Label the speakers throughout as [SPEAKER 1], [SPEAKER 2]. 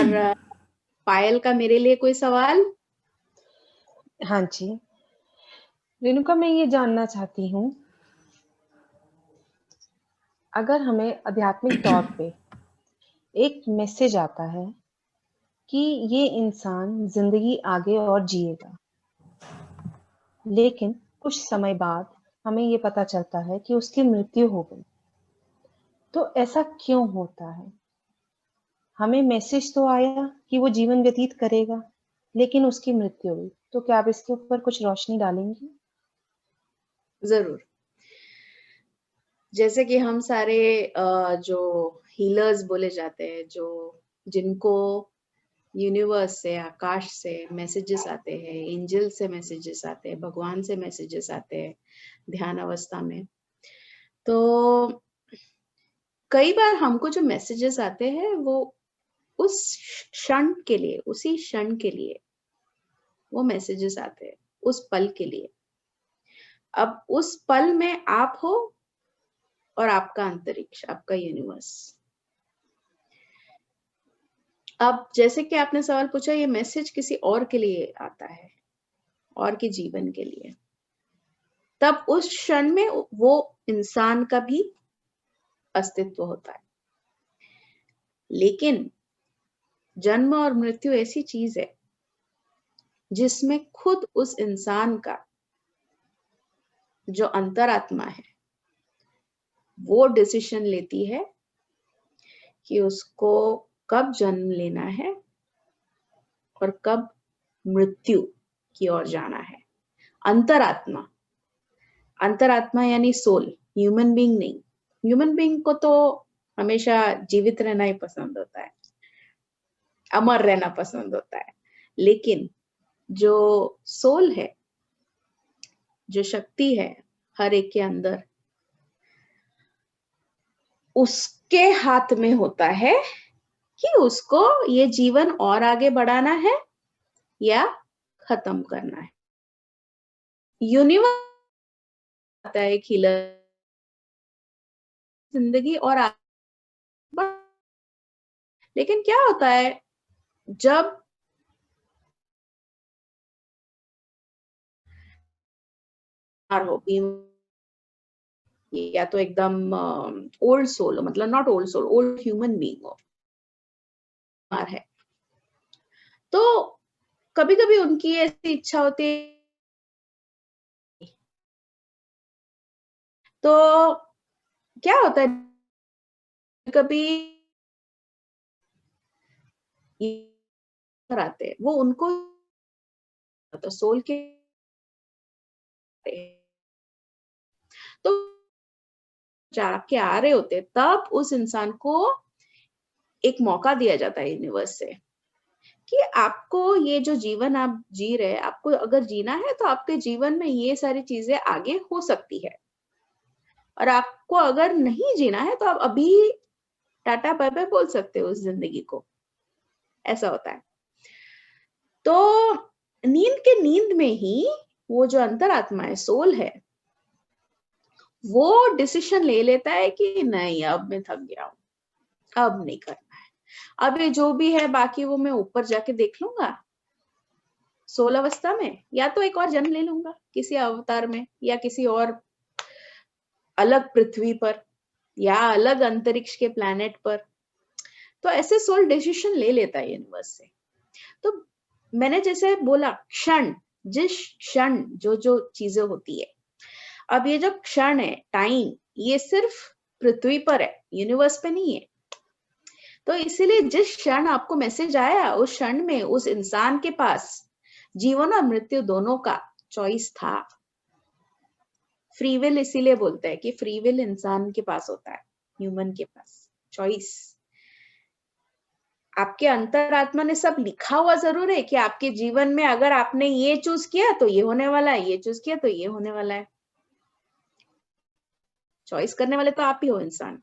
[SPEAKER 1] और पायल का मेरे लिए कोई सवाल?
[SPEAKER 2] हाँ जी। रेणुका, मैं ये जानना चाहती हूँ, अगर हमें आध्यात्मिक तौर पे एक मैसेज आता है कि ये इंसान ज़िंदगी आगे और जिएगा, लेकिन कुछ समय बाद हमें ये पता चलता है कि उसकी मृत्यु हो गई, तो ऐसा क्यों होता है? हमें मैसेज तो आया कि वो जीवन व्यतीत करेगा, लेकिन उसकी मृत्यु हुई। तो क्या आप इसके ऊपर कुछ रोशनी डालेंगी?
[SPEAKER 1] जरूर। जैसे कि हम सारे जो हीलर्स बोले जाते हैं, जो जिनको यूनिवर्स से, आकाश से मैसेजेस आते हैं, एंजल से मैसेजेस आते हैं, भगवान से मैसेजेस आते हैं ध्यान अवस्था में, तो कई बार हमको जो मैसेजेस आते हैं वो उस क्षण के लिए, उसी क्षण के लिए वो मैसेजेस आते हैं, उस पल के लिए। अब उस पल में आप हो और आपका अंतरिक्ष, आपका यूनिवर्स। अब जैसे कि आपने सवाल पूछा, ये मैसेज किसी और के लिए आता है, और के जीवन के लिए, तब उस क्षण में वो इंसान का भी अस्तित्व होता है। लेकिन जन्म और मृत्यु ऐसी चीज है जिसमें खुद उस इंसान का जो अंतरात्मा है वो डिसीजन लेती है कि उसको कब जन्म लेना है और कब मृत्यु की ओर जाना है। अंतरात्मा, अंतरात्मा यानी सोल, ह्यूमन बीइंग नहीं। ह्यूमन बीइंग को तो हमेशा जीवित रहना ही पसंद होता है, अमर रहना पसंद होता है। लेकिन जो सोल है, जो शक्ति है हर एक के अंदर, उसके हाथ में होता है कि उसको ये जीवन और आगे बढ़ाना है या खत्म करना है। यूनिवर्स आता है खिला जिंदगी और लेकिन क्या होता है जब हो, या तो एकदम ओल्ड सोल, मतलब not old soul, old human being हो है, तो कभी कभी उनकी ऐसी इच्छा होती है, तो क्या होता है कभी आते हैं वो उनको तो सोल के, तो जाके आ रहे होते, तब उस इंसान को एक मौका दिया जाता है यूनिवर्स से कि आपको ये जो जीवन आप जी रहे हैं, आपको अगर जीना है तो आपके जीवन में ये सारी चीजें आगे हो सकती है, और आपको अगर नहीं जीना है तो आप अभी टाटा बाय बाय बोल सकते हो उस जिंदगी को। ऐसा होता है। तो नींद के नींद में ही वो जो अंतरात्मा है, सोल है, वो डिसीजन ले लेता है कि नहीं, अब मैं थक गया हूं, अब नहीं करना है, अब ये जो भी है बाकी वो मैं ऊपर जाके देख लूंगा 16 अवस्था में, या तो एक और जन्म ले लूंगा किसी अवतार में, या किसी और अलग पृथ्वी पर, या अलग अंतरिक्ष के प्लैनेट पर। तो ऐसे सोल डिसीजन ले लेता है यूनिवर्स से। तो मैंने जैसे बोला, क्षण, जिस क्षण जो जो चीजें होती है, अब ये जो क्षण है, टाइम, ये सिर्फ पृथ्वी पर है, यूनिवर्स पे नहीं है। तो इसीलिए जिस क्षण आपको मैसेज आया, उस क्षण में उस इंसान के पास जीवन और मृत्यु दोनों का चॉइस था। फ्री विल इसीलिए बोलते हैं कि फ्री विल इंसान के पास होता है, ह्यूमन के पास चॉइस। आपके अंतरात्मा ने सब लिखा हुआ जरूर है कि आपके जीवन में अगर आपने ये चूज किया तो ये होने वाला है, ये चूज किया तो ये होने वाला है। चॉइस करने वाले तो आप ही हो, इंसान।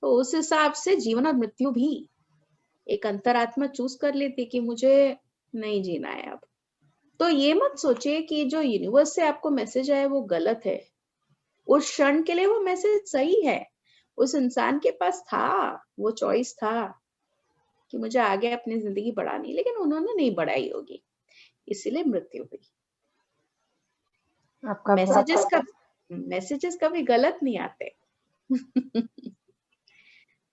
[SPEAKER 1] तो उस हिसाब से जीवन और मृत्यु भी एक अंतरात्मा चूज कर लेती कि मुझे नहीं जीना है अब। तो ये मत सोचिए कि जो यूनिवर्स से आपको मैसेज आया वो गलत है। उस क्षण के लिए वो मैसेज सही है, उस इंसान के पास था, वो चॉइस था। कि मुझे आगे अपनी जिंदगी बढ़ानी, लेकिन उन्होंने नहीं बढ़ाई होगी, इसीलिए मृत्यु हुई।
[SPEAKER 2] आपका
[SPEAKER 1] मैसेजेस कभी गलत नहीं आते।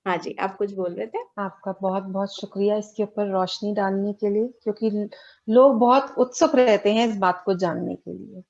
[SPEAKER 1] हाँ जी, आप कुछ बोल रहे थे?
[SPEAKER 2] आपका बहुत बहुत शुक्रिया इसके ऊपर रोशनी डालने के लिए, क्योंकि लोग बहुत उत्सुक रहते हैं इस बात को जानने के लिए।